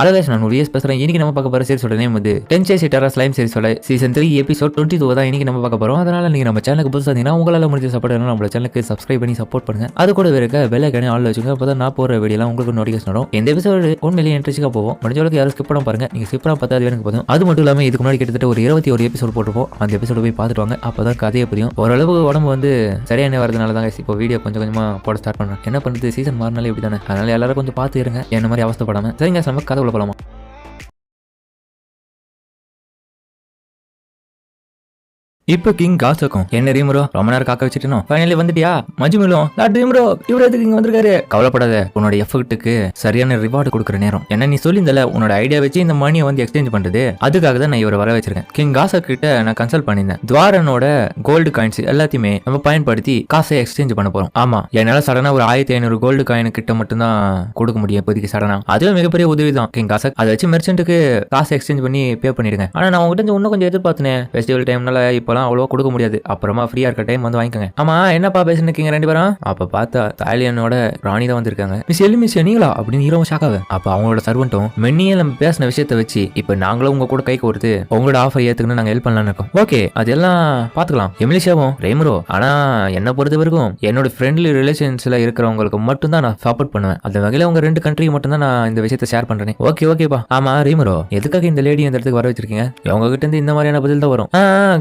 அழகாஷ் நான் ஒரு பேசுறேன். இன்னைக்கு நம்ம பார்க்க போற சீரிஸோட நேம் வந்து டென்சை சிட்டாரா ஸ்லைம் சீரிஸோட சீசன் 3 எபிசோட் 22 தான் இன்னைக்கு நம்ம பார்க்க போறோம். அதனால நீங்க நம்ம சேனலுக்கு புதுசா இருந்தீங்கன்னா உங்களால முடிஞ்ச சப்போர்ட் பண்ணணும். நம்ம சேனலுக்கு சப்ஸ்கிரைப் பண்ணி சப்போர்ட் பண்ணுங்க. அது கூட இருக்க பெல் ஐகானை ஆல்ல வச்சுங்க. அப்பதான் நான் போற வீடியோலாம் உங்களுக்கு நோட்டிஃபிகேஷன் வரும். இந்த எபிசோட் உண்மையிலேயே இன்ட்ரெஸ்டிங்கா போகும். முடிஞ்ச அளவுக்கு யாரும் ஸ்கிப் பண்ண பாருங்க. நீங்க ஸ்கிப் பண்ணா பார்த்தா அது எனக்கு போதும். அது மட்டும் இல்லாம இதுக்கு முன்னாடி கிட்டத்தட்ட ஒரு 21 எபிசோட் போட்டுப்போம். அந்த எபிசோட போய் பார்த்துட்டு வாங்க. அப்பதான் கதையை புரியும். ஓரளவு உடம்பு வந்து சரியான வரதுனால தான் இப்போ வீடியோ கொஞ்சம் கொஞ்சமா போட ஸ்டார்ட் பண்றேன். என்ன பண்ணுறது, சீசன் மாறினாலே இப்படி தானே. அதனால எல்லாரும் கொஞ்சம் பார்த்து இருங்க. என்ன மாதிரி அவஸ்தைப்படாம. சரிங்க, நம்ம கதை உள்ள போலாமா? இப்போ கிங் காசக்கும் என்ன ரீமரோ ரொம்ப நேரம் காக்க வச்சுட்டோம். ஃபைனலி வந்துட்டியா மஜ்மிலும் ரீமரோ இவர் எதுக்கு இங்க வந்திருக்காரு? கவலைப்படாத, உன்னோட எஃபர்ட்டுக்கு சரியான ரிவார்டு கொடுக்குற நேரம். என்ன நீ சொல்லியிருந்தல உன்னோட ஐடியா வச்சு இந்த மணியை வந்து எக்ஸ்சேஞ்ச் பண்றது, அதுக்காக தான் நான் இவரை வர வச்சிருக்கேன். கிங் காசக் கிட்ட நான் கன்சல்ட் பண்ணியிருந்தேன். துவாரனோட கோல்டு காயின்ஸ் எல்லாத்தையுமே நம்ம பயன்படுத்தி காசை எக்ஸ்சேஞ்ச் பண்ண போறோம். ஆமா, என்னால சடனா ஒரு 1500 கோல்டு காயின் கிட்ட மட்டும் தான் கொடுக்க முடியும் இப்போதைக்கு சடனா. அதுவே மிகப்பெரிய உதவி தான் கிங் காசக். அதை வச்சு மெர்ச்சன்ட்டுக்கு காசை எக்ஸ்சேஞ்ச் பண்ணி பே பண்ணிடுங்க. ஆனா நான் உங்ககிட்ட இன்னும் கொஞ்சம் எதிர்பார்த்தேன். ஃபெஸ்டிவல் டைம்னால இப்போ அவ்வளவா கொடுக்க முடியாது. அப்புறமா ஃப்ரீயா இருக்க டைம் வந்து வாங்கிக்கோங்க. ஆமா, என்னப்பா பேசிருக்கீங்க ரெண்டு பேரும்? அப்ப பார்த்தா தாலியனோட ராணி தான் வந்திருக்காங்க. மிஸ் நீங்களா அப்படின்னு ஹீரோ ஷாக் ஆகுது. அப்ப அவங்களோட சர்வெண்ட்டும் மென்னியே நம்ம பேசின விஷயத்தை வச்சு இப்ப நாங்களும் உங்க கூட கை கொடுத்து உங்களோட ஆஃபர் ஏத்துக்கணும் நாங்க ஹெல்ப் பண்ணலாம்னு இருக்கோம். ஓகே, அதெல்லாம் பாத்துக்கலாம். எமிலிஷாவும் ரேமரோ. ஆனா என்ன பொறுத்த வரைக்கும் என்னோட ஃப்ரெண்ட்லி ரிலேஷன்ஸ்ல இருக்கிறவங்களுக்கு மட்டும் தான் நான் சப்போர்ட் பண்ணுவேன். அந்த வகையில உங்க ரெண்டு கண்ட்ரிக்கு மட்டும் தான் நான் இந்த விஷயத்தை ஷேர் பண்றேன். ஓகேப்பா. ஆமா ரேமரோ, எதுக்காக இந்த லேடி இந்த இடத்துக்கு வர வச்சிருக்கீங்க? உங்க கிட்ட இருந்து இந்த மாதிரியான பதில் தான் வரும்.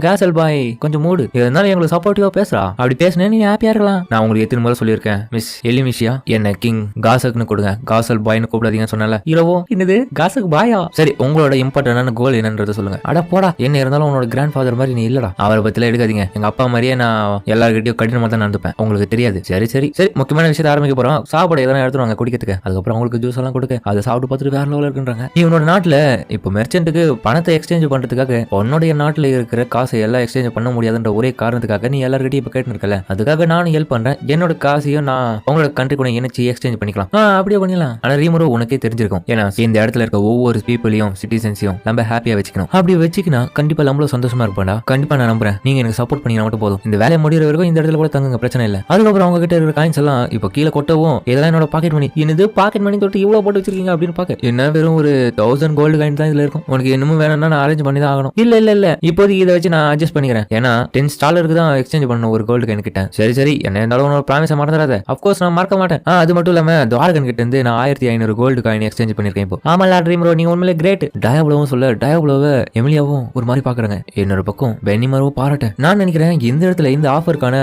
கேசல் பாய் கொஞ்சம் மூடு, இருந்தாலும் எங்களுக்கு சப்போர்ட்டிவா பேசுறா. அப்படி பேசினே நீ ஹாப்பியா இருக்கலாம். நான் உங்களுக்கு எத்தனை முறை சொல்லியிருக்கேன், மிஸ் எலிமிஷியா என்ன கிங் காசக்னு கொடுங்க, காசல் பாய்னு கூப்பிடாதீங்கன்னு சொன்னல. இரவோ என்னது காசக் பாயா? சரி, உங்களோட இம்பார்ட்டன்டான கோல் என்னன்றதை சொல்லுங்க. அட போடா, என்ன இருந்தாலும் உன்னோட கிராண்ட் ஃபாதர் மாதிரி நீ இல்லடா. அவரை பத்தில எடுக்காதீங்க. எங்க அப்பா மாதிரியே நான் எல்லாருக்கிட்டையும் கடினமா தான் நடந்துப்பேன். உங்களுக்கு தெரியாது. சரி முக்கியமான விஷயத்தை ஆரம்பிக்க போறோம். சாப்பாடு எதனா எடுத்துருவாங்க குடிக்கிறதுக்கு. அதுக்கப்புறம் உங்களுக்கு ஜூஸ் எல்லாம் கொடுக்க. அதை சாப்பிட்டு பார்த்துட்டு வேற லெவலில் இருக்குன்றாங்க. நீ உன்னோட நாட்டுல இப்போ மெர்ச்சன்ட்டுக்கு பணத்தை எக்ஸ்சேஞ்ச் பண்றதுக்காக உன்னுடைய நாட்டுல இருக்கிற காசை எல்லாம் எக்ஸ்சேஞ்ச் பண்ண முடியாதுன்ற ஒரே காரணத்துக்காக நீ எல்லார்கிட்டையும் இப்ப கேட்டு இருக்கல. அதுக்காக நானும் ஹெல்ப் பண்றேன். என்னோட காசையும் நான் உங்களோட கண்ட்ரி கூட இணைச்சு எக்ஸ்சேஞ்ச் பண்ணிக்கலாம். அப்படியே பண்ணிடலாம். ஆனா ரீமரோ உனக்கே தெரிஞ்சிருக்கும். ஏன்னா இந்த இடத்துல இருக்க ஒவ்வொரு பீப்புளையும் சிட்டிசன்ஸையும் நம்ம ஹாப்பியா வச்சுக்கணும். அப்படி வச்சுக்கினா கண்டிப்பா நம்மளும் சந்தோஷமா இருப்பேன்டா. கண்டிப்பா நான் நம்புறேன். நீங்க எனக்கு சப்போர்ட் பண்ணினா மட்டும் போதும். இந்த வேலையை முடிகிற வரைக்கும் இந்த இடத்துல கூட தங்குங்க, பிரச்சனை இல்லை. அதுக்கப்புறம் அவங்க கிட்ட இருக்கிற காயின்ஸ் எல்லாம் இப்போ கீழே கொட்டவும் இதெல்லாம் என்னோட பாக்கெட் மணி. என்னது பாக்கெட் மணி தொட்டு இவ்வளவு போட்டு வச்சிருக்கீங்க அப்படின்னு பாக்க. என்ன வெறும் ஒரு 1000 கோல்டு காயின் தான் இதுல இருக்கும். உனக்கு இன்னமும் வேணும்னா நான் அரேஞ்ச் பண்ணி தான் ஆகணும். இல்ல இப்போதைக்கு இதை வச்சு நான் அட்ஜஸ்ட் பண்ணிக்கிறேன். ஏன்னா $10 தான் எக்ஸ்சேஞ்ச் பண்ண ஒரு கோல்டு காயின் கிட்ட. சரி என்ன இருந்தாலும் உன்னோட ப்ராமிஸை மறந்துடாத. அப்கோர்ஸ் நான் மறக்க மாட்டேன். அது மட்டும் இல்லாம துவாரகன் கிட்ட இருந்து நான் 1500 கோல்டு காயின் எக்ஸ்சேஞ்ச் பண்ணிருக்கேன். இப்போ ஆமா ட்ரீம் ரோ, நீங்க உண்மையிலே கிரேட். டயாப்ளோவும் சொல்ல டயாப்ளோவை எமிலியாவும் ஒரு மாதிரி பாக்குறாங்க. என்னோட பக்கம் பென்னிமரும் பாராட்டேன். நான் நினைக்கிறேன் இந்த இடத்துல இந்த ஆஃபருக்கான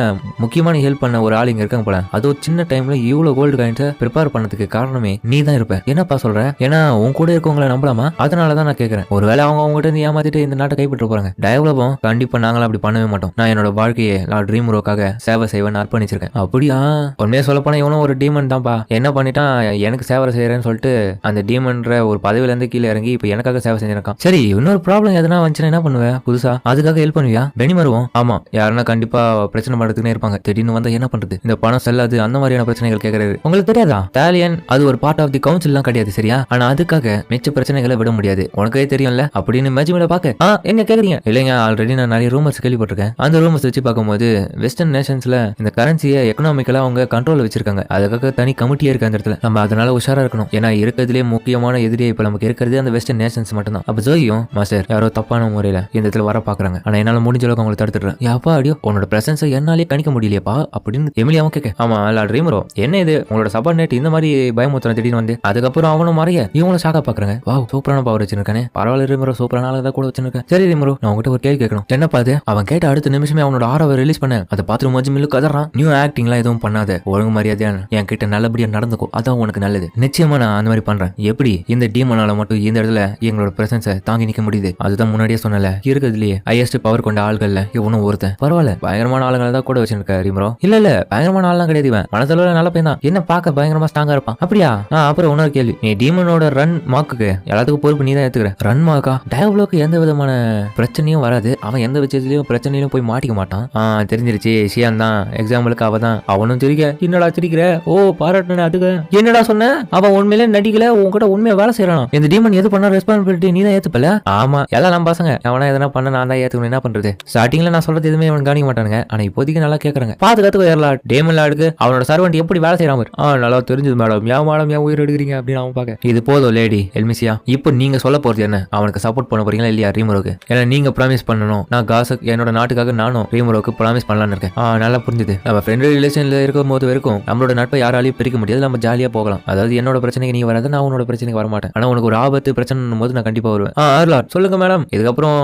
முக்கியமான ஹெல்ப் பண்ண ஒரு ஆள் இங்க இருக்காங்க போல. அதுவும் சின்ன டைம்ல இவ்வளவு கோல்டு காயின்ஸை ப்ரிப்பேர் பண்ணதுக்கு காரணமே நீ தான் இருப்ப. என்னப்பா சொல்ற? ஏன்னா உன் கூட இருக்கவங்களை நம்பலாமா? அதனாலதான் நான் கேட்கறேன். ஒருவேளை அவங்க உங்ககிட்ட இருந்து ஏமாத்திட்டு இந்த நாட்டை கைப்பற்ற போறாங்க. டயாப்ளோவும் கண்டிப்பா நாங்களும் அப்படி பண்ணவே மாட்டோம். நான் என்னோட வாழ்க்கையை ட்ரீம் ரோக்காக சேவை செய்வேன் அர்ப்பணிச்சிருக்கேன். அப்படியா? உண்மையா சொல்ல போனா இவனும் ஒரு டீமன் தான்ப்பா. என்ன பண்ணிட்டான், எனக்கு சேவை செய்யறேன்னு சொல்லிட்டு அந்த டீமன்ற ஒரு பதவியில இருந்து கீழே இறங்கி இப்ப எனக்காக சேவை செஞ்சிருக்கான். சரி, இன்னொரு ப்ராப்ளம் எதனா வந்துச்சுன்னா என்ன பண்ணுவேன் புதுசா? அதுக்காக ஹெல்ப் பண்ணுவியா? பெனிமருவோம். ஆமா, யாருன்னா கண்டிப்பா பிரச்சனை பண்றதுக்குன்னே இருப்பாங்க. திடீர்னு வந்தா என்ன பண்றது? இந்த பணம் செல்லாது அந்த மாதிரியான பிரச்சனைகள் கேட்கறது உங்களுக்கு தெரியாதா? தாலியன் அது ஒரு பார்ட் ஆஃப் தி கவுன்சில் எல்லாம் கிடையாது, சரியா? ஆனா அதுக்காக மிச்ச பிரச்சனைகளை விட முடியாது. உனக்கே தெரியும்ல அப்படின்னு மேஜிமில பாக்க. என்ன கேக்குறீங்க? இல்லைங்க, ஆல்ரெடி நான் நிறைய ரூமர்ஸ் கேள்விப்பட்டிருக்கேன். அந்த ரூமர்ஸ் வச்சு பார்க்கும்போது வெஸ்டர்ன் நேஷன்ஸ்ல இந்த கரன்சியை எக்கனாமிக்கலா அவங்க கண்ட்ரோல் வச்சிருக்காங்க. அதுக்காக தனி கமிட்டியா இருக்கு அந்த இடத்துல. நம்ம அதனால உஷாரா இருக்கணும். ஏன்னா இருக்கிறதுலே முக்கியமான எதிரியை இப்ப நமக்கு இருக்கிறது அந்த வெஸ்டர்ன் நேஷன்ஸ் மட்டும் தான். அப்ப ஜோயும் மாஸ்டர் யாரோ தப்பான முறையில இந்த இடத்துல வர பாக்குறாங்க. ஆனா என்னால முடிஞ்ச அளவுக்கு அவங்களை தடுத்துடுறேன். யாப்பா அடியோ, உன்னோட பிரசன்ஸை என்னாலே கணிக்க முடியலையப்பா அப்படின்னு எமிலியாவும் கேட்க. ஆமா ட்ரீமரோ, என்ன இது உங்களோட சபார்டினேட் இந்த மாதிரி பயமுத்திரம் திடீர்னு வந்து. அதுக்கப்புறம் அவனும் மறைய இவங்களும் ஷாக்கா பாக்குறாங்க. வா, சூப்பரான பவர் வச்சிருக்கானே. பரவாயில்ல ரீமரோ, சூப்பரான ஆளதான் கூட வச்சிருக்கேன். சரி ரீமரோ, நான் உங்ககிட்ட ஒரு கேள்வி கேட்கணும். என்ன பாது? அவன் கேட்ட அடுத்த நிமிஷமே அவனோட ஆரவை ரிலீஸ் பண்ண. அதை பார்த்து மஜ்மிலு கதறான். நியூ ஆக்டிங்லாம் எதுவும் பண்ணாத, ஒழுங்கு மரியாதையா என் கிட்ட நல்லபடியா நடந்துக்கும், அதான் உனக்கு நல்லது. நிச்சயமா நான் அந்த மாதிரி பண்றேன். எப்படி இந்த டீமனால மட்டும் இந்த இடத்துல எங்களோட பிரசன்ஸை தாங்கி நிக்க முடியுது? அதுதான் முன்னாடியே சொன்னல, இருக்கிறதுலயே ஹையஸ்ட் பவர் கொண்ட ஆள்கள்ல இவனும் ஒருத்தன். பரவாயில்ல, பயங்கரமான ஆளுங்களை தான் கூட வச்சிருக்க ரீமரோ. இல்ல பயங்கரமான ஆள்லாம் கிடையாது. இவன் மனதளவுல நல்ல பையன் தான். என்ன பார்க்க பயங்கரமா ஸ்ட்ராங்கா இருப்பான். அப்படியா? அப்புறம் இன்னொரு கேள்வி, நீ டீமனோட ரன் மார்க்குக்கு எல்லாத்துக்கும் பொறுப்பு நீ தான் ஏத்துக்கிற. ரன் மார்க்கா? டயாப்ளோக்கு எந்த விதமான பிரச்சனையும் வராது. அவன் எந்த விஷயத்துலயும் பிரச்சனையிலும் போய் மாட்டிக்க மாட்டான். தெரிஞ்சிருச்சு ஷியான் தான் எக்ஸாம்பிளுக்கு அவ தான். அவனும் சிரிக்க, என்னடா சிரிக்கிற? ஓ பாராட்டுன அதுக்கு என்னடா சொன்ன? அவன் உண்மையிலே நடிக்கல, உன்கிட்ட உண்மையா வேலை செய்யறான். இந்த டீமன் எது பண்ண ரெஸ்பான்சிபிலிட்டி நீ தான் ஏத்துப்பல? ஆமா எல்லாம் நம்ம பசங்க, அவனா எதனா பண்ண நான் தான் ஏத்துக்கணும், என்ன பண்றது? ஸ்டார்டிங்ல நான் சொல்றது எதுவுமே அவன் கவனிக்க மாட்டானுங்க, ஆனா இப்போதைக்கு நல்லா கேக்குறாங்க. பாத்து கத்துக்க ஏறலாம். டேமன் லாடுக்கு அவனோட சர்வெண்ட் எப்படி வேலை செய்யறாம நல்லா தெரிஞ்சது மேடம். மேடம் ஏன் உயிர் எடுக்கிறீங்க அப்படின்னு அவன் பாக்க. இது போதும் லேடி எல்மிசியா, இப்போ நீங்க சொல்ல போறது என்ன? அவனுக்கு சப்போர்ட் பண்ண போறீங்களா இல்லையா ரீமரோக்கு? ஏன்னா நீங்க ப்ராமிஸ் பண்ணணும், நான் காசக் என்னோட நாட்டுக்காக நானும் ரீமரோக்கு ப்ராமிஸ் பண்ணலான்னு இருக்கேன். நல்லா புரிஞ்சுது. நம்ம ஃப்ரெண்ட் ரிலேஷன்ல இருக்கும் போது வரைக்கும் நம்மளோட நட்பை யாராலையும் பிரிக்க முடியாது, நம்ம ஜாலியா போகலாம். அதாவது என்னோட பிரச்சனைக்கு நீ வராது, நான் உன்னோட பிரச்சனைக்கு வர மாட்டேன். ஆனா உனக்கு ஒரு ஆபத்து பிரச்சனை போது நான் கண்டிப்பா வருவேன். ஆர்லாட் சொல்லுங்க மேடம். இதுக்கப்புறம்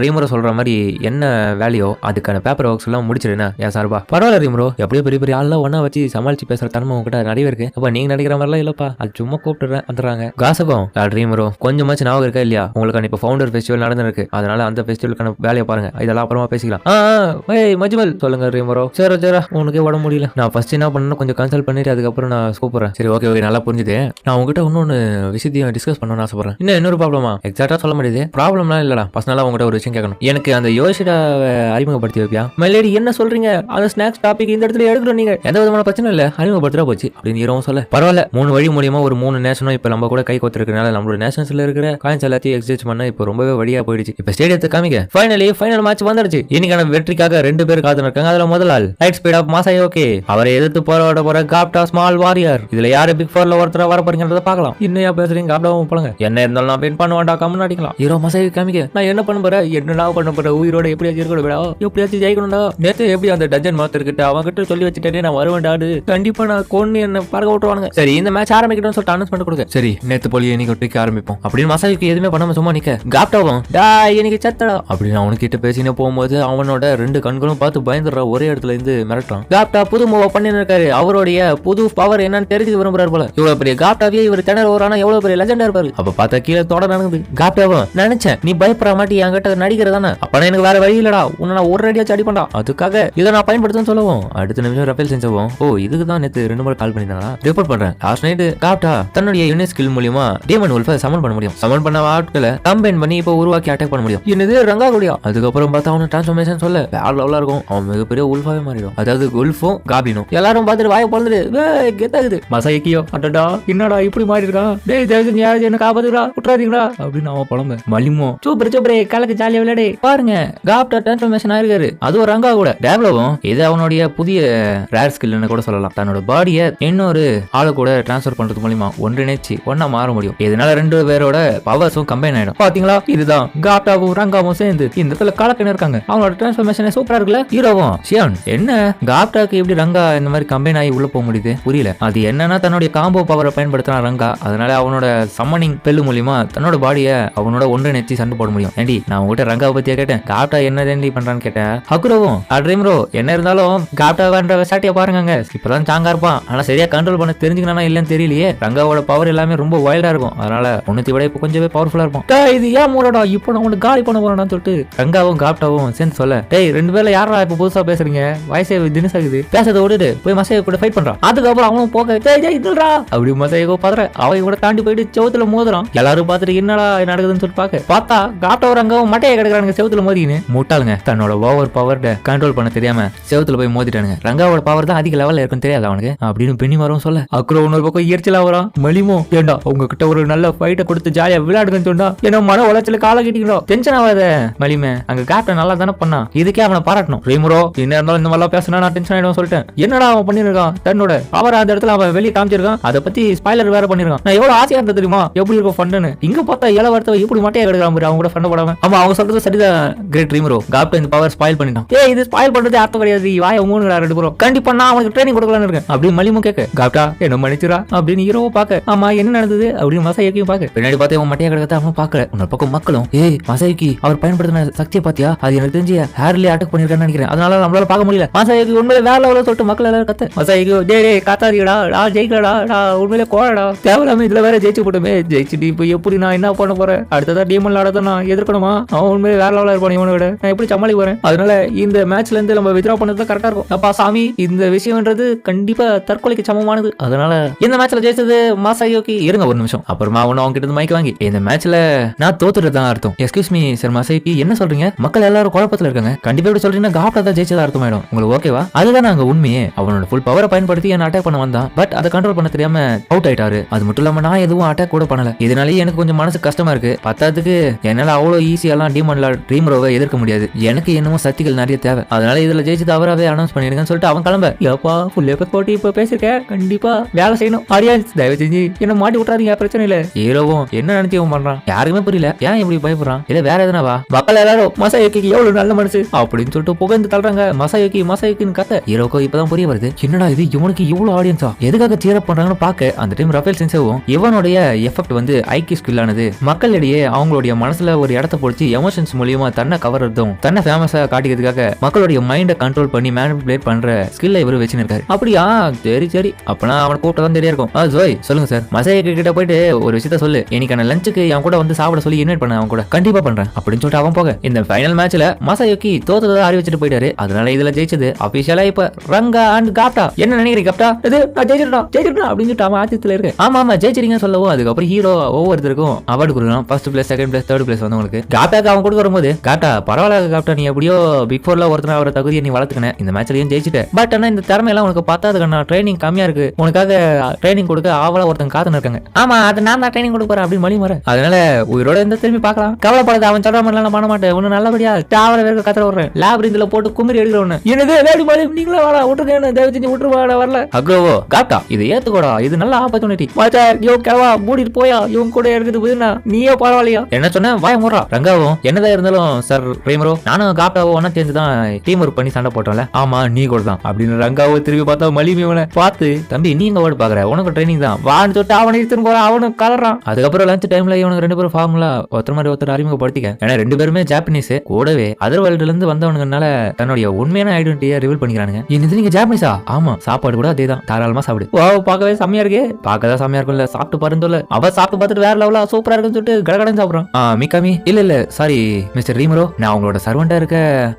ரீமரோ சொல்ற மாதிரி என்ன வேலையோ அதுக்கான பேப்பர் ஒர்க்ஸ் எல்லாம் முடிச்சிருந்தா என் சார்பா. பரவாயில்ல ரீமரோ, எப்படியோ பெரிய பெரிய ஆள்லாம் ஒன்னா வச்சு சமாளிச்சு பேசுற தன்மை உங்ககிட்ட நிறைய இருக்கு. அப்ப நீங்க நினைக்கிற மாதிரிலாம் இல்லப்பா, அது சும்மா கூப்பிட்டுறேன் வந்துடுறாங்க. காசகம் ரீமரோ கொஞ்சமாச்சு ஞாபகம் இருக்கா இல்லையா? உங்களுக்கு இப்ப ஃபவுண்டர் ஃபெஸ்டிவல் நடந்திருக்கு, அதனால அந்த ஃபெஸ்டிவலுக்கான வேலையை பாருங்க, இதெல்லாம் அப்புறமா பேசிக்கலாம். மஜ்மல் சொல்லுங்க ரீமரோ. சரி உனக்கு உடம்பு முடியல, நான் ஃபர்ஸ்ட் என்ன பண்ணணும் கொஞ்சம் கன்சல்ட் பண்ணிட்டு அதுக்கப்புறம் நான் கூப்பிடுறேன். சரி ஓகே நல்லா புரிஞ்சுது. நான் உங்ககிட்ட இன்னொன்னு விஷயத்தையும் டிஸ்கஸ் பண்ணணும்னு ஆசைப்படுறேன். இன்னொரு ப்ராப்ளமா? எக்ஸாக்டா சொல்ல முடியுது, ப்ராப்ளம்லாம் இல்லடா. பர்சனலா உங்ககிட்ட ஒரு விஷயம் கேட்கணும். எனக்கு அந்த யோசிடாவை அறிமுகப்படுத்தி வைப்பியா? மெலேடி என்ன சொல்றீங்க? அந்த ஸ்நாக்ஸ் டாபிக் இந்த இடத்துல எடுக்கிறோம், நீங்க எந்த விதமான பிரச்சனை இல்ல, அறிமுகப்படுத்துறா போச்சு அப்படின்னு இரவும் சொல்ல. பரவாயில்ல, 3 வழி மூலியமா ஒரு 3 நேஷனும் இப்ப நம்ம கூட கை கோத்திருக்கனால நம்மளோட நேஷன்ஸ்ல இருக்கிற காயின்ஸ் எல்லாத்தையும் எக்ஸ்சேஞ்ச் பண்ண இப்ப ரொம்பவே வழியா போயிடுச்சு. இப்ப ஸ்டேடியத்தை காமிக்க ஃபைனல் மேட்ச் வந்துருச்சு. இன்னைக்கான வெற்றிக்காக 2 பேர் காத்து இருக்காங்க. அதுல முதல் ஆள் லைட் ஸ்பீட் ஆஃப் மாசாயோகே, அவரை எதிர்த்து போராட போற காப்டா ஸ்மால் வாரியர். இதுல யாரு பிக் 4ல ஒருத்தர வர போறீங்கன்றத பார்க்கலாம். இன்னையா பேசுறீங்க காப்டாவும் போலங்க, என்ன இருந்தாலும் நான் பெயின் பண்ணுவாண்டா கம்மன் அடிக்கலாம். ஹீரோ மசாயோ காமிக்க, நான் என்ன பண்ண போறேன், என்னடா பண்ண போறேன், உயிரோட எப்படியாச்சும் இருக்கணும், எப்படியாச்சும் ஜெயிக்கணும்டா. நேத்து எப்படி அந்த டஞ்சன் மாஸ்டர் கிட்ட அவங்க கிட்ட சொல்லி வச்சுட்டே நான் வருவேன்டாடு, கண்டிப்பா நான் கொண்டு என்ன பறக்க விட்டுருவானுங்க. சரி இந்த மேட்ச் ஆரம்பிக்கணும்னு சொல்லிட்டு அனௌன்ஸ்மென்ட் கொடுங்க. சரி நேத்து போலி இன்னைக்கு ட்ரிக் ஆரம்பிப்போம் அப்படின்னு மசாயுக்கு எதுவுமே பண்ணாம சும்மா நிக்க, காப்டாவும் டா இன்னைக்கு சத்தடா அப்படின்னு அவனுக்கிட்ட பேசினே போகும்போது அவனோட 2 கண்களும் பார்த்து பயந்துடுற ஒரே இடத்துல இருந்து மிரட்டான். காப்டா புது மூவ் பண்ணின்னு இருக்காரு, அவருடைய புது பவர் என்னன்னு தெரிஞ்சு விரும்புறாரு போல. இவ்வளவு பெரிய காப்டாவே இவர் திணற வரானா எவ்வளவு பெரிய லெஜெண்டா இருப்பாரு. அப்ப பார்த்தா கீழே தொட நடக்குது. காப்டாவும் நினைச்சேன் நீ பயப்பட மாட்டி என்கிட்ட நடிக்கிறதானே, அப்பனா எனக்கு வேற வழி இல்லடா, உன்னை நான் ஒரு அடியாச்சும் அடி பண்ணா, அதுக்காக இதை நான் பயன்படுத்துன்னு சொல்லவும் அடுத்த நிமிஷம் ரஃபேல் செஞ்சவும் இதுக்கு தான் நேத்து 2 முறை கால் பண்ணிருந்தாங்க. ரிப்போர்ட் பண்றேன், லாஸ்ட் நைட் காப்டா தன்னுடைய யூனிக் ஸ்கில் மூலமா டீமன் உல்ஃபை சமன் பண்ண முடியும். சமன் பண்ண ஆட்களை கம்பைன் பண்ணி இப்போ உருவாக்கி அட்டாக் பண்ண முடியும். என்னது ரங்கா கூடியா? அதுக்கப்புறம் பார்த்தா அவனு டிரான்ஸ்ஃபர்மேஷன் சொல்ல வேற லெவலா இருக்கும். அவன் மிகப்பெரிய உல்ஃபாவே மாறிடும். அதாவது உல்ஃபும் காபினும் எல்லாரும் பார்த்துட்டு வாய பொழுது கெத்தாகுது. மசாயிக்கியோ அட்டடா என்னடா இப்படி மாறி இருக்கான், டேய் தேவசன் யாராச்சும் என்ன காப்பாத்துறா விட்டுறாதீங்களா அப்படின்னு அவன் புலம்ப. மலிமோ சூப்பர் கலக்கு ஜாலியா விளையாடே பாருங்க, காப்டா டிரான்ஸ்ஃபர்மேஷன் ஆயிருக்காரு, அதுவும் ரங்கா கூட. டேவ்லவும் இது அவனுடைய புதிய ரேர் ஸ்கில்னு கூட சொல்லலாம். தன்னோட பாடியை இன்னொரு ஆளு கூட டிரான்ஸ்ஃபர் பண்றது மூலமா ஒன்றிணைச்சு ஒன்னா மாற முடியும். இதனால 2 பேரோட பவர்ஸும் கம்பைன் ஆயிடும். பாத்தீங்களா, இதுதான் காப்டாவும் ரங்காவும் சேர்ந்து இந்த இடத்துல கலக்கின இருக்காங்க. அவங்களோட டிரான்ஸ்ஃபர்மேஷன் சூப்பரா இருக்குல்ல. ஹீரோவும் ஷியான் என்ன காப்டாக்கு எப்படி ரங்கா இந்த மாதிரி கம்பைன் ஆகி உள்ள போக முடியுது புரியல. அது என்னன்னா தன்னுடைய காம்போ பவரை பயன்படுத்துறான் ரங்கா, அதனால அவனோட சம்மனிங் பெல்லு மூலியமா தன்னோட பாடியை அவனோட ஒன்றிணைச்சு சண்டை போட முடியும். ஏண்டி நான் உங்ககிட்ட ரங்காவை பத்தியா கேட்டேன், காப்டா என்ன தேண்டி பண்றான்னு கேட்டேன். ஹக்குரோவும் அட்ரீம்ரோ என்ன இருந்தாலும் காப்டான்ற வெசாட்டியா பாருங்க, இப்பதான் சாங்கா இருப்பான், ஆனா சரியா கண்ட்ரோல் பண்ண தெரிஞ்சுக்கணும் இல்லன்னு தெரியலையே. ரங்காவோட பவர் எல்லாமே ரொம்ப வைல்டா இருக்கும், அதனால உன்னத்தை விட இப்ப கொஞ்சமே பவர்ஃபுல்லா இருக்கும். இது ஏன் மூலடா இப்போ நான் உனக்கு காலி பண்ண போறேன்னு சொல்லிட்டு ரங்காவும் காப்டாவும் சேர்ந்து சொல்ல, டேய் 2 பேர்ல யாரா இப்ப புதுசா பேசுறீங்க, வயசே தினசாகுது, பேசதை விட்டுட்டு போய் மசையை கூட ஃபைட் பண்றான். அதுக்கப்புறம் அவனும் போக இதுடா அப்படி மசையோ பாத்துற அவங்க கூட தாண்டி போயிட்டு செவத்துல மோதுறான். எல்லாரும் பார்த்துட்டு என்னடா நடக்குதுன்னு சொல்லிட்டு பார்த்தா காப்டாவும் ரங்காவும் மட்டையை கிடக்குறாங்க செவத்துல மோதின்னு. முட்டாளுங்க தன்னோட ஓவர் பவர் கண்ட்ரோல் பண்ண தெரியாம செவத்துல போய் மோதிட்டானுங்க. ரங்காவோட பவர் தான் அதிக லெவல்ல இருக்குன்னு தெரியாது அவனுக்கு அப்படின்னு பெண்ணி மரம் சொல்ல. அப்புறம் இன்னொரு பக்கம் எரிச்சலா வரான். மலிமோ ஏண்டா உங்ககிட்ட ஒரு நல்ல ஃபைட்டை கொடுத்து ஜாலியா விளையாடுங்கன்னு சொன்னா என்ன மன உளைச்சல கால கிட்டிக்கணும், டென்ஷன் ஆகாத மலிமே. அங்க கேப்டன் நல்லா தானே பண்ணா, இதுக்கே அவனை பாராட்டணும். ரீமரோ என்ன இருந்தாலும் இந்த மாதிரிலாம் பேசினா நான் டென்ஷன் ஆயிடும் சொல்லிட்டேன். என்னடா அவன் பண்ணிருக்கான், தன்னோட அவர் அந்த இடத்துல அவன் வெளியே காமிச்சிருக்கான், அதை பத்தி ஸ்பாய்லர் வேற பண்ணிருக்கான். நான் எவ்வளவு ஆசையா இருந்தது தெரியுமா, எப்படி இருக்கும் ஃபன்னு. இங்க பார்த்தா இளவரத்த எப்படி மட்டையா கிடக்குறான் அவங்க கூட ஃபண்ட் போடாம. ஆமா அவங்க சொல்றது சரிதான் கிரேட் ரீமரோ, காப்டன் இந்த பவர் ஸ்பாயில் பண்ணிட்டான். இது ஸ்பாயில் பண்றது அர்த்தம் கிடையாது, வாய மூணுடா 2 பேரும், கண்டிப்பா நான் அவனுக்கு ட்ரைனிங் கொடுக்கலான்னு இருக்கேன் அப்படின்னு மலிமோ கேட்க. காப்டா என்ன மன்னிச்சுரா அப்படின்னு ஹீரோவை பாக்க. ஆமா என்ன நடந்தது அப்படின்னு மசாயிக்கையும் பாக்க. பின்னாடி பார்த்தா அவன் மட்டையா கிடக்கத்த அவனும் பாக்கல. இன்னொரு பக்கம் மக்களும் மசாயிக்கு அவர் பயன்படுத்தின சக்தியை பாத்தியா, அது எனக்கு தெரிஞ்சு ஹேர்லி அட்டாக் பண்ணிருக்கான்னு நினைக்கிறேன், அதனால நம்மளால பார்க்க முடியல. மசாயிக்கு உண்மையில வேற லெவலில் சொல்லிட்டு மக்கள் எல்லாரும் கத்த. மசாயிக்கு டே காத்தாதீடா ஜெயிக்கலடா உண்மையிலே கோடா தேவையில்லாம இதுல வேற ஜெயிச்சு போட்டுமே, ஜெயிச்சுட்டு இப்போ எப்படி நான் என்ன பண்ண போறேன், அடுத்ததான் டீமன் ஆட தான் நான் எதிர்க்கணுமா, அவன் உண்மையிலே வேற லெவலில் இருப்பான், இவனை விட நான் எப்படி சமாளிக்க போறேன், அதனால இந்த மேட்ச்ல இருந்து நம்ம வித்ரா பண்ணது கரெக்டா இருக்கும். அப்பா சாமி இந்த விஷயம்ன்றது கண்டிப்பா தற்கொலைக்கு சமமானது, அதனால இந்த மேட்ச்ல ஜெயிச்சது மாசாயோகி. இருங்க ஒரு நிமிஷம், அப்புறமா அவனு அவங்க கிட்ட மைக் வாங்கி இந்த மேட்ச்ல நான் தோத்துறதுதான் அர்த்தம். எக்ஸ்கியூஸ் மீ சார் மசாயோகி என்ன சொல்றீங்க, மக்கள் எல்லாரும் குழப்பத்துல இருக்காங்க. கண்டிப்பா இப்படி சொல்றீங்கன்னா காப்டா தான் ஜெயிச்சதா அர்த்தமாயிடும். உங்களுக்கு ஓகேவா? அதுதான் அங்க உண்மையே. அவனோட ஃபுல் பவரை பயன்படுத்தி என்ன அட்டாக் பண்ண வந்தான். பட் அதை கண்ட்ரோல் பண்ண தெரியாம அவுட் ஆயிட்டாரு. அது மட்டும் இல்லாம நான் எதுவும் அட்டாக் கூட பண்ணல. இதனாலேயே எனக்கு கொஞ்சம் மனசு கஷ்டமா இருக்கு. பத்தாதுக்கு என்னால அவ்வளவு ஈஸியெல்லாம் டீமன்ல ட்ரீம் ரோவை எதிர்க்க முடியாது. எனக்கு என்னமோ சக்திகள் நிறைய தேவை. அதனால இதுல ஜெயிச்சது அவராவே அனௌன்ஸ் பண்ணிருங்கன்னு சொல்லிட்டு அவன் கிளம்ப. ஏப்பா ஃபுல் எஃபெக்ட் போட்டு இப்ப பேசிருக்கேன். கண்டிப்பா வேலை செய்யணும். ஆடியன்ஸ் தயவு செஞ்சு என்ன மாட்டி விட்டுறாதீங்க. பிரச்சனை இல்ல. ஹீரோவும் என்ன நினைச்சு பண்றான் யாருக்குமே புரியல. ஏன் இப்படி பயப்படுறான்? இல்ல வேற எதனாவா? மக்கள் எல்லாரும் மசாயோக்கிக்கு எவ்வளவு நல்ல மனசு அப்படின்னு சொல்லிட்டு புகழ்ந்து தள்ளுறாங்க. மசாயோக்கின்னு கத்த ஹீரோக்கோ இப்பதான் புரிய வருது. என்னடா இது இவனுக்கு இவ்வளவு ஆடியன்ஸா? எதுக்காக சீர் அப் பண்றாங்கன்னு பாக்க அந்த டைம் ரஃபேல் சென்சேவும் இவனுடைய எஃபெக்ட் வந்து ஐக்கிய ஸ்கில் ஆனது மக்களிடையே அவங்களுடைய மனசுல ஒரு இடத்த பொடிச்சு எமோஷன்ஸ் மூலியமா தன்னை கவர்றதும் தன்னை ஃபேமஸா காட்டிக்கிறதுக்காக மக்களுடைய மைண்டை கண்ட்ரோல் பண்ணி மேனிபுலேட் பண்ற ஸ்கில்ல இவரு வச்சுருக்காரு. அப்படியா? சரி சரி, அப்பனா அவன் கூப்பிட்டு தான் தெரிய இருக்கும். ஜோய் சொல்லுங்க சார். மசாயோக்கி கிட்ட போயிட்டு ஒரு விஷயத்த சொல்லு. இன்னைக்கான லஞ்சுக்கு அவன் கூட வந்து சாப்பிட சொல்லி இன்வைட் பண்ண. அவன் கூட கண்டிப்பா பண்றேன் அப்படின்னு சொல்லிட்டு அவன் போக இந்த ஃபைனல் மேட்ச்ல மசாயோக்கி தோத்ததை அறிவிச்சிட்டு போயிட்டாரு. அதனால இதுல ஜெயிச்சது அபிஷியலா இப்ப ரங்கா அண்ட் காப்டா. என்ன நினைக்கிறீங்க காப்டா? இது நான் ஜெயிச்சிட்டோம் அப்படின்னு சொல்லிட்டு அவன் ஆச்சரியத்துல இருக்கு. ஆமா ஜெயிச்சிருங்க சொல்லவும் அதுக்கப்புறம் ஹீரோ ஒவ்வொருத்தருக்கும் அவார்டு கொடுக்கலாம். First place, second place, third place வந்தவங்களுக்கு. காப்டாக்கு அவன் கொடுக்க வரும்போது காப்டா பரவாயில்ல காப்டா, நீ எப்படியோ பிக் ஃபோர்ல ஒருத்தன அவர தகுதியை நீ வளர்த்துக்கின. இந்த மேட்ச்லயும் ஜெயிச்சிட்ட. பட் ஆனா இந்த திறமை எல்லாம் உனக்கு பத்தாது கண்ணா. ட்ரைனிங் கம்மியா இருக்கு. உனக்காக ட்ரைனிங் கொடுக்க ஆவலா ஒருத்தன் காத்துன்னு இருக்காங்க. ஆமா அது நான் தான் ட்ரைனிங் கொடுப்பேன் அப்படின்னு மணி மாற. அதனால உயிரோட இந்த திரும்பி பார்க்கலாம். கவலைப்படாத, அவன் சொல்ற மாதிரி நான் பண்ண மாட்டேன். ஒண்ணு நல்லபடியா தாவர வேற கத்துற விடுறேன். லேப் இதுல போட்டு குமிரி எடுக்கிறவனு என்னது வேடி மாதிரி நீங்களே வாடா விட்டுருக்கேன். தயவு செஞ்சு விட்டுருவாடா வரல. அக்ரோவோ காப்டா இது ஏத்துக்கோடா, இது நல்ல ஆப்பர்ச்சுனிட்டி. மாச்சார் யோ கேவா மூடிட்டு போயா, இவன் கூட எடுக்குது புதுனா நீயே பரவாயில்லையா? என்ன சொன்ன வாய மூறா. ரங்காவும் என்னதான் இருந்தாலும் சார் ரேமரோ நானும் காப்டாவோ ஒன்னா சேர்ந்து தான் டீம் ஒர்க் பண்ணி சண்டை போட்டோம்ல. ஆமா நீ கூட தான் அப்படின்னு ரங்காவோ திரும்பி பார்த்தா மலிமியவனை பார்த்து தம்பி நீ இங்க ஓடு பாக்குற, உனக்கு ட்ரைனிங் தான் வான்னு சொல்லிட்டு அவனை திரும்ப போற. அவனும் கலறான். அதுக்கப்புறம் லஞ்ச் டைம்ல இவனுக்கு ரெண்டு பேரும் ஃபார்முலா ஒருத்தர் மாதிரி ஒருத்தர் அறிமுகப்படுத்திக்க. ஏன்னா ரெண்டு பேருமே ஜாப்பனீஸ், கூடவே அதர் வேர்ல்டுல இருந்து வந்தவனுங்கனால தன்னுடைய உண்மையான ஐடென்டிட்டியை ரிவீல் பண்ணிக்கிறானுங்க. இது நீங்க ஜாப்பனீஸா? ஆமா சாப்பாடு கூட அதே தான், தாராளமா சாப்பிடு. ஓ பார்க்கவே செம்மையா இருக்கு. பார்க்கதான் செம்மையா இருக்கும்ல, சாப்பிட்டு பாருந்தோல. அவ சாப்பிட்டு பார்த்துட்டு வேற லெவலா சூப்பரா இருக்குன்னு சொல்லிட்டு கடகடன் சாப்பிடுறான். மிகாமி இல்ல சாரி மிஸ்டர் ரீமரோ, நான் உங்களோட சர்வெண்டா இருக்க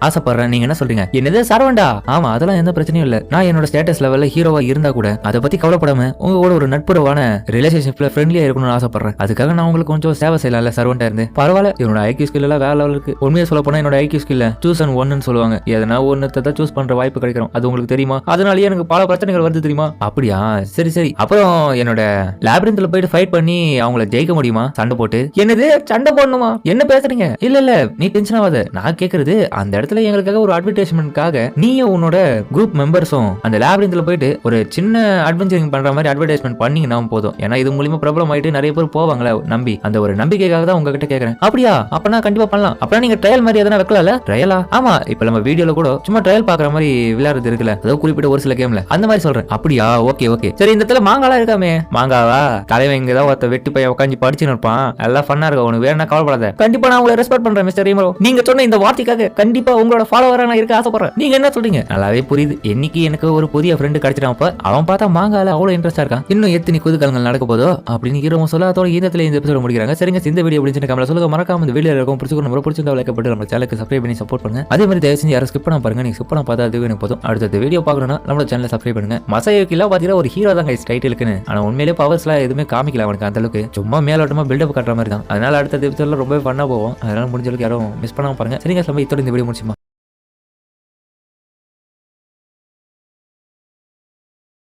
ஆசைப்படுறேன். நீங்க என்ன சொல்றீங்க? என்னது சர்வெண்டா? ஆமா அதெல்லாம் எந்த பிரச்சனையும் இல்ல. நான் என்னோட ஸ்டேட்டஸ் லெவல்ல ஹீரோவா இருந்தா கூட அதை பத்தி கவலைப்படாம உங்க கூட ஒரு நட்புறவான ரிலேஷன்ஷிப்ல ஃப்ரெண்ட்லியா இருக்கணும்னு ஆசைப்படுறேன். அதுக்காக நான் உங்களுக்கு கொஞ்சம் சேவை செய்யலாம்ல சர்வெண்டா இருந்து. பரவாயில்ல, என்னோட ஐக்கியூ ஸ்கில் எல்லாம் வேற லெவல் இருக்கு. உண்மையை சொல்ல போனா என்னோட ஐக்கியூ ஸ்கில்ல சூஸ் அண்ட் ஒன்னு சொல்லுவாங்க. எதனா ஒன்னு சூஸ் பண்ற வாய்ப்பு கிடைக்கும். அது உங்களுக்கு தெரியுமா? அதனாலயே எனக்கு பல பிரச்சனைகள் வருது தெரியுமா? அப்படியா சரி சரி. அப்புறம் என்னோட லேபிரின்த்ல போயிட்டு ஃபைட் பண்ணி அவங்கள ஜெயிக்க முடியுமா சண்டை போட்டு? என்னது சண்டை போடணுமா? என்ன பேசுறீங்க? இல்ல நீ டென்ஷன் ஆகாத. நான் கேக்குறது அந்த இடத்துல எங்களுக்காக ஒரு அட்வர்டைஸ்மெண்ட்காக நீயும் உன்னோட குரூப் மெம்பர்ஸும் அந்த லேபிரின்த்ல போயிட்டு ஒரு சின்ன அட்வென்ச்சரிங் பண்ற மாதிரி அட்வர்டைஸ்மெண்ட் பண்ணீங்கன்னா போதும். ஏன்னா இது மூலியமா பிரபலம் ஆயிட்டு நிறைய பேர் போவாங்களே நம்பி, அந்த ஒரு நம்பிக்கைக்காக தான் உங்ககிட்ட கேக்குறேன். அப்படியா? அப்பனா கண்டிப்பா பண்ணலாம். அப்பனா நீங்க ட்ரையல் மாதிரி எதனா வைக்கலாம்ல? ட்ரையலா? ஆமா இப்ப நம்ம வீடியோல கூட சும்மா ட்ரையல் பாக்குற மாதிரி விளையாடுறது இருக்குல்ல, அதாவது குறிப்பிட்ட ஒரு சில கேம்ல அந்த மாதிரி சொல்றேன். அப்படியா? ஓகே ஓகே சரி. இந்த இடத்துல மாங்காலாம் இருக்காமே. மாங்காவா? தலைவன் இங்கதான் ஒருத்த வெட்டி பையன் உட்காந்து படிச்சுன்னு இருப்பான். எல்லாம் ஃபன்னா இருக்கும். உனக்கு வேணா கவலைப்படாத. கண்டிப்பா நான் உங்களை ரெஸ்பெக்ட் பண்றேன் மிஸ்டர் ரீமரோ. நீங்க சொன்ன இந்த வார்த்தைக்காக கண்டிப்பா உங்களோட ஃபாலோவரா நான் இருக்க ஆசைப்படுறேன். நீங்க என்ன சொல்றீங்க? நல்லாவே புரியுது. இன்னைக்கு எனக்கு ஒரு புதிய ஃப்ரெண்டு கிடைச்சிட்டான். அப்ப அவன் பார்த்தா மாங்கால அவ்வளவு இன்ட்ரெஸ்டா இருக்கான். இன்னும் எத்தனை குதுக்கலங்கள் நடக்க போதோ அப்படின்னு ஹீரோ சொல்ல அதோட ஈரத்துல இந்த எபிசோட முடிக்கிறாங்க. சரிங்க, இந்த வீடியோ பிடிச்சிட்டு கமெண்ட்ல சொல்லுங்க. மறக்காம இந்த வீடியோ இருக்கும் பிடிச்சிருந்தா லைக் போட்டு நம்ம சேனலுக்கு சப்ஸ்கிரைப் பண்ணி சப்போர்ட் பண்ணுங்க. அதே மாதிரி தயவு செஞ்சு யாரும் ஸ்கிப் பண்ண பாருங்க. நீங்க ஸ்கிப் பண்ண பார்த்தா அதுவே எனக்கு போதும். அடுத்த வீடியோ பார்க்கணும்னா நம்ம சேனலை சப்ஸ்கிரைப் பண்ணுங்க. மசாயோக்கிலாம் பாத்தீங்கன்னா ஒரு ஹீரோ தான் கைஸ் டைட்டிலுக்குன்னு. ஆனா உண்மையிலேயே பவர்ஸ்லாம் எதுவுமே காமிக்கல அவனுக்கு. அந்த அளவுக்கு சும்மா மேலோட்டமா பில்டப் கட்டுற மாதிரி தான். அதனால அடுத்த எபிசோட்ல ரொம்ப ஃபன்னா போவோம். அதனால முடிஞ்ச அளவுக்கு யாரும் மிஸ் பண்ணாம பாருங்க. சரிங்க, இதோட இந்த வீடியோ முடிச்சுமா.